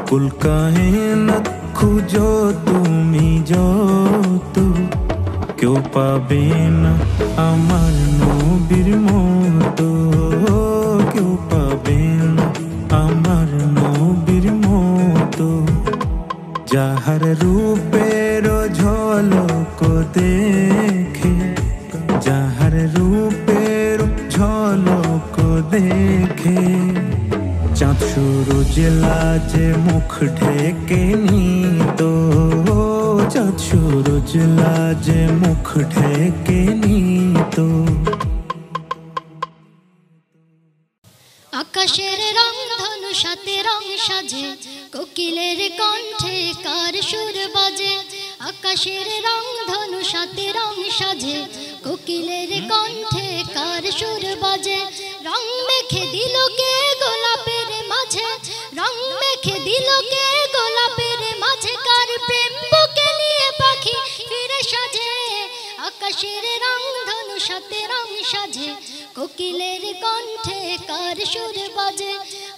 কুল কায়নাত খুঁজো তুমি যত, কেউ পাবে না আমার নবীর মতো, কেউ পাবে না আমার নবীর মতো। যাহার রূপের ঝলক দেখে, যাহার রূপের ঝলক দেখে, চাঁদ সূরজ লাজে মুখ ঢেকে নিত, চাঁদ সূরজ লাজে মুখ ঢেকে নিত। আকাশের রং ধনু সাথে রং সাজে, কোকিলের কণ্ঠে কার সুর বাজে। আকাশের রং ধনু সাথে রং সাজে, কোকিলের কণ্ঠে কার সুর বাজে। রং মেখে দিল কে গোলাপের মাঝে, রং মেখে দিল কে গোলাপের মাঝে, কার প্রেম বুকে নিয়ে পাখি ফিরে সাজে। আকাশের রং ধনু সাথে রং সাজে, কোকিলের কণ্ঠে কার সুর বাজে।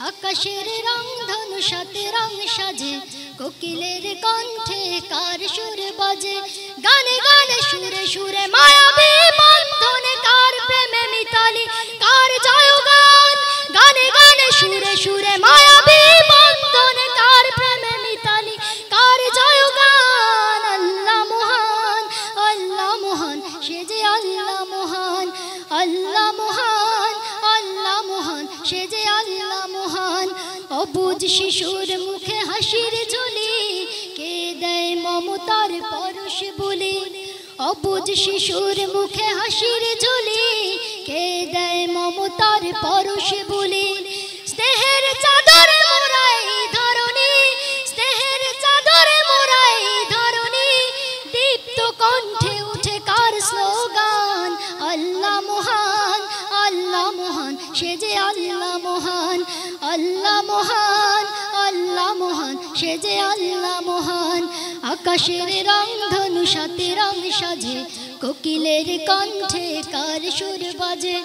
আকাশের রং ধনু সাথে রং সাজে, কোকিলের কণ্ঠে কার সুর বাজে। গানে গানে সুরে সুরে মায়াবী বন্ধনে, কার প্রেমে মিতালি কার জয়গান। গানে গানে সুরে সুরে মায়াবী বন্ধনে, কার প্রেমে মিতালি কার জয়গান। আল্লাহ মহান, আল্লাহ মহান, সে যে আল্লাহ মহান। আল্লাহ মহান, আল্লাহ মহান, সে যে আল্লাহ মহান। অবুঝ শিশুর মুখে হাসির ঝুলি, কে দেয় মমতার পরশ বলি। অবুঝ শিশুর মুখে হাসির ঝুলি, কে দেয় মমতার পরশ বলি। স্নেহের চাদরে মোড়াই ধরণী, স্নেহের চাদরে মোড়াই ধরণী, দীপ্ত কণ্ঠে উঠে কার স্লোগান। আল্লাহ মহান, আল্লাহ মহান, সে যে আল্লাহ মহান। আল্লাহ মহান, আল্লাহ মহান, সে যে আল্লাহ মহান। আকাশের রং ধনু সাথে রং সাজে, কোকিলের কণ্ঠে কার সুর বাজে।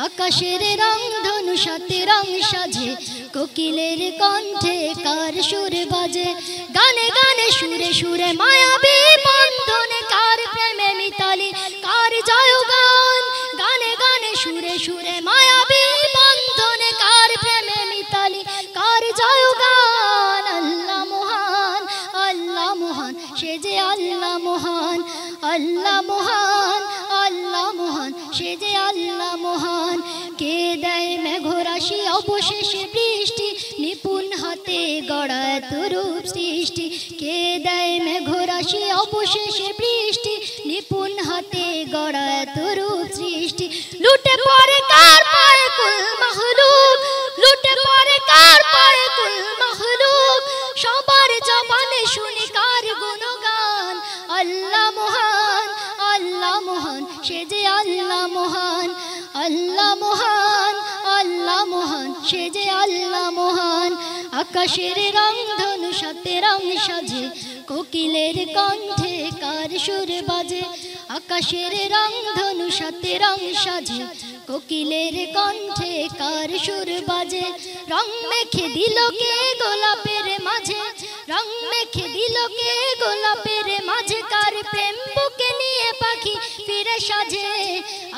আকাশের রং ধনু সাথে রং সাজে, কোকিলের কণ্ঠে কার সুর বাজে। গানে গানে সুরে সুরে মায়াবী বন্ধনে, কার প্রেমে মিতালি কার জয়গান। গানে গানে সুরে সুরে মায়াবী বন্ধনে, কার প্রেমে মিতালি কার জয়গান। আল্লাহ মহান, আল্লাহ মহান, সে যে আল্লাহ মহান। আল্লাহ মহান, আল্লাহ মহান, সে যে আল্লাহ মহান। কে দেয় মেঘরাশি অবশেষে বৃষ্টি, নিপুণ হাতে গড়া রূপ সৃষ্টি। কে দেয় মেঘরাশি অবশেষে বৃষ্টি, নিপুণ হাতে গড়া রূপ সৃষ্টি। লুটে পড়ে কার পায়ে কুল মাহলুক, লুটে পড়ে কার পায়ে কুল মাহলুক, সবার জবানে শুনি কার গুণগান। আল্লাহ মহান, আল্লাহ মহান, সে যে আল্লাহ মহান। আল্লাহ মহান, আল্লাহ মহান, সে যে আল্লাহ মহান। আকাশের রং ধনু সাথে রং সাজে, কোকিলের কণ্ঠে কার সুর বাজে। আকাশের রং ধনু সাথে রং সাজে, কোকিলের কণ্ঠে কার সুর বাজে। রং মেখে দিল কে গোলাপের মাঝে, রং মেখে দিল কে গোলাপের মাঝে, কার প্রেম বুকে নিয়ে পাখি ফিরে সাজে।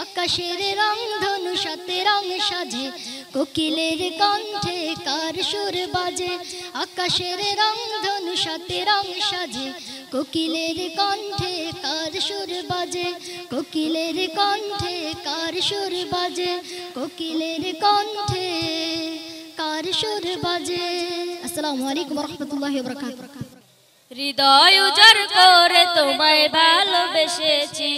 আকাশের রং ধনু সাথে রং সাজে, কোকিলের কণ্ঠে কার সুর বাজে। আকাশের রং ধনু সাথে রং সাজে, কোকিলের কণ্ঠে কার সুর বাজে। কোকিলের কণ্ঠে কার সুর বাজে, কোকিলের কণ্ঠে কার সুর বাজে। আসসালামু আলাইকুম ওয়া রাহমাতুল্লাহি ওয়া বারাকাতুহু। হৃদয় উজাড় করে তোমায় ভালোবেসেছি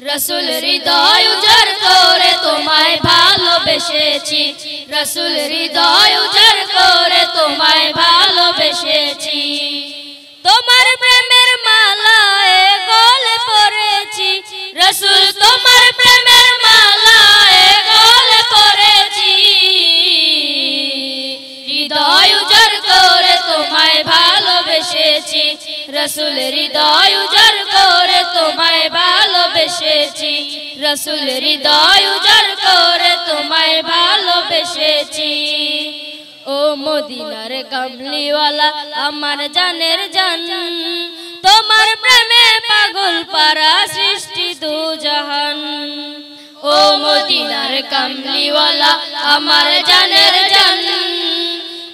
রাসূল, হৃদয় উজাড় করে তোমায় ভালোবেসেছি রাসূল, হৃদয় উজাড় করে তোমায় ভালোবেসেছি। তোমার প্রেমের মালায় গলে পড়েছি রাসূল, তোমার প্রেমের মালায় গলে পড়েছি। হৃদয় উজাড় করে তোমায় ভালোবেসেছি রসুল হৃদয় উজাড় করে তোমায় ভালোবেসেছি রসুল হৃদয় উজাড় করে তোমায় ভালোবেসেছি ও মদিনার কামলিওয়ালা আমার জানের জান তোমার প্রেমে পাগল পারা সৃষ্টি দুজাহান ও মদিনার কামলিওয়ালা আমার জানের জান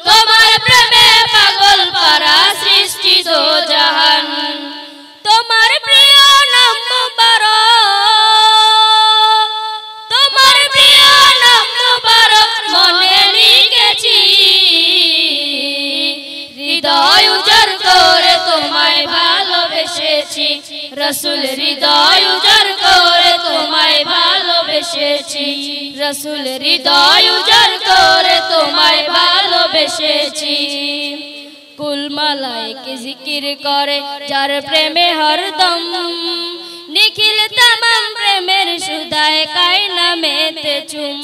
তোমার প্রেমে পাগল পারা সৃষ্টি দুজাহান তোমার প্রিয় নাম মুবারক তোমার প্রিয় নাম মুবারক মনে লিখেছি হৃদয় উজাড় করে তোমায় ভালোবেসেছি রসুল হৃদয় উজাড় করে তোমায় ভালোবেসেছি রসুল হৃদয় উজাড় করে তোমায় ভালোবেসেছি কুল মালায়েকে জিকির করে যার প্রেমে হরদম নিখিল তামাম প্রেমের সুধায় কায়নামেতে চুম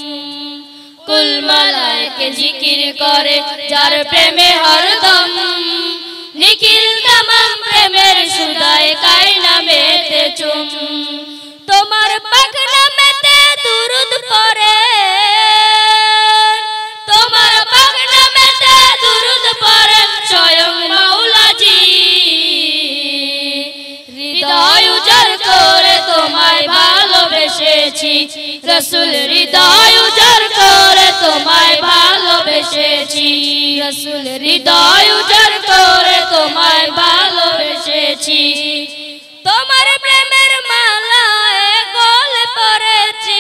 কুল মালায়েকে জিকির করে যার প্রেমে হরদম নিখিল তামাম প্রেমের সুধায় কায়নামেতে চুম তোমার পাক নামেতে দুরূদ পড়ে তোমার পাক নামেতে দুরূদ পড়ে স্বয়ং মাওলাজি হৃদয় উজাড় করে তোমায় ভালোবেসেছি রসুল হৃদয় উজাড় করে তোমায় ভালোবেসেছি রসুল হৃদয় উজাড় করে তোমায় ভালোবেসেছি তোমার প্রেমের মালায় গলে পড়েছি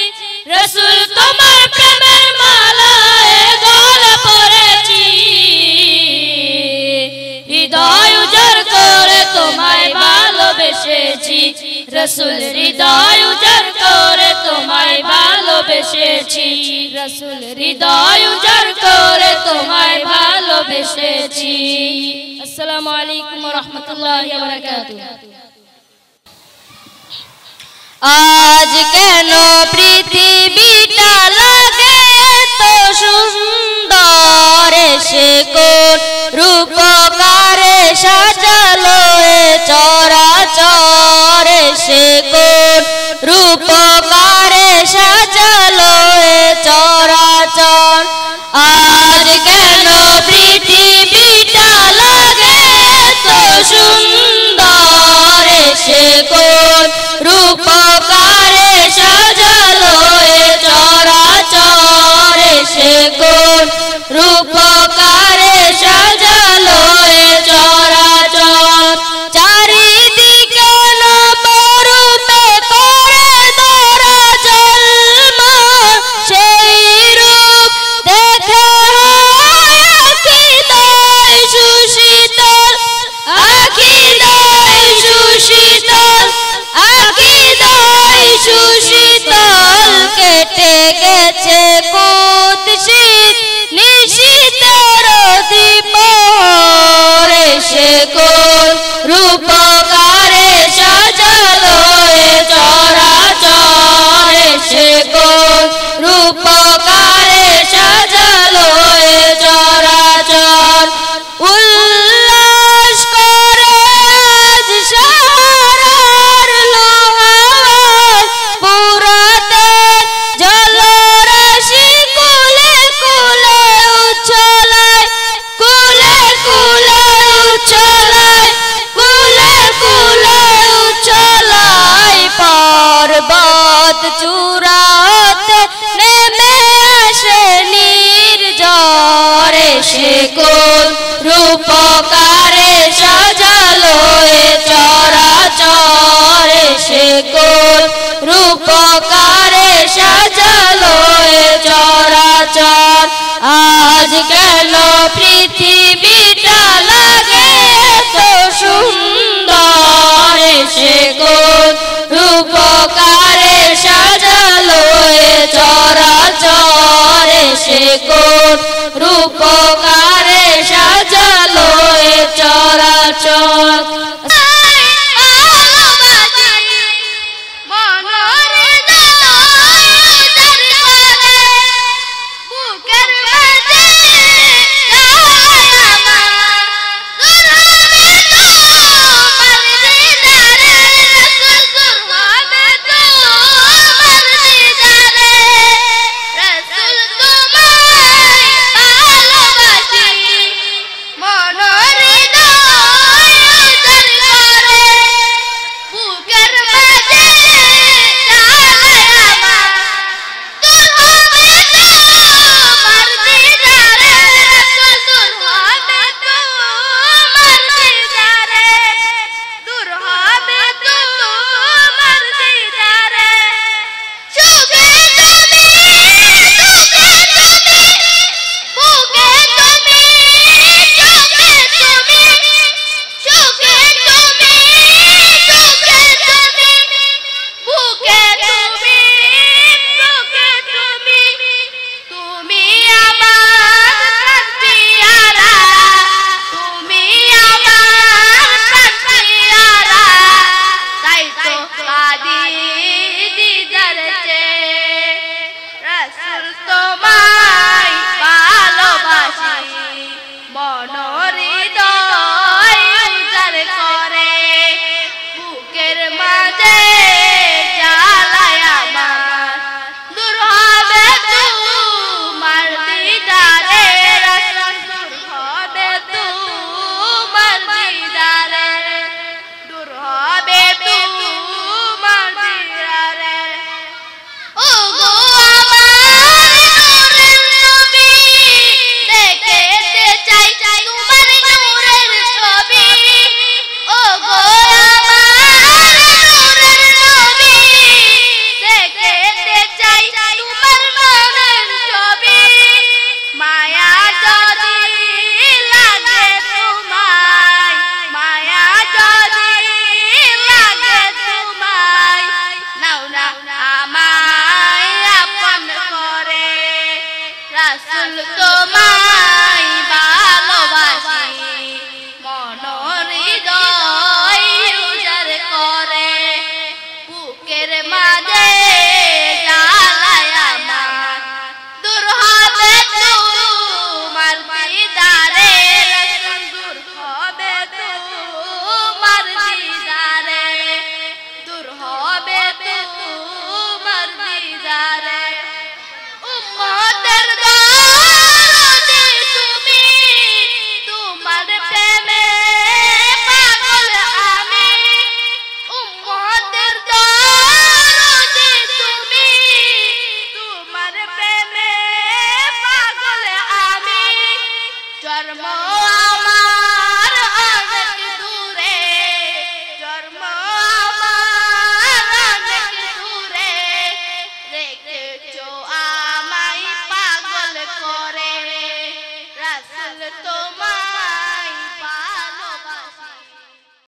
রসুল তোমার প্রেমের মালায় গলে পড়েছি হৃদয় উজাড় করে তোমায় ভালোবেসেছি রসুল হৃদয় উজাড় করে তোমায় ভালোবেসেছি রসুল হৃদয় উজাড় করে তোমায় ভালোবেসেছি আসসালামু আলাইকুম ওয়া রাহমাতুল্লাহি ওয়া বারাকাতুহু আজ কেন পৃথিবীটা লাগে তো সুন্দর সে কোন রূপকারে সাজালো এ চরাচর সে কোন রূপকারে সাজালো এ চরাচর আজ কেন পৃথিবীটা লাগে তো সুন্দর সে কোন রূপকারে সাজালো এ চরাচর সে কোন রূপকারে সাজালো এ চরাচর চারিদিকে নবরূপে করে ধরা জলমল সেই রূপ দেখে আখিদায় সুশীতল আখিদায় সুশীতল আখিদায় সুশীতল কেটে গেছে কুৎসিত নিশীতের দ্বীপর সে কোন রূপকারে সাজালো এ চরাচর সে কোন রূপকারে সাজালো এ চরাচর উল্লাস করে আজ সাহারার লোহার পুরাতে জলরাশি কুলে কুলে উচ্ছলায় কুলে কুলে উচ্ছলায় কুলে কুলে উচ্ছলায় পর্বত চূড়াতে নেমে আসে নির্ঝরে সে কোন রূপকারে সাজালো এ চরাচর সে কোন রূপকারে সাজালো এ চরাচর আজ কেন পৃথিবীটা লাগে তো সুন্দর সে কোন রূপকারে সাজালো এ চরাচর সে কোন রূপকারে সাজালো এ চরাচর বুকের মাঝে ওরে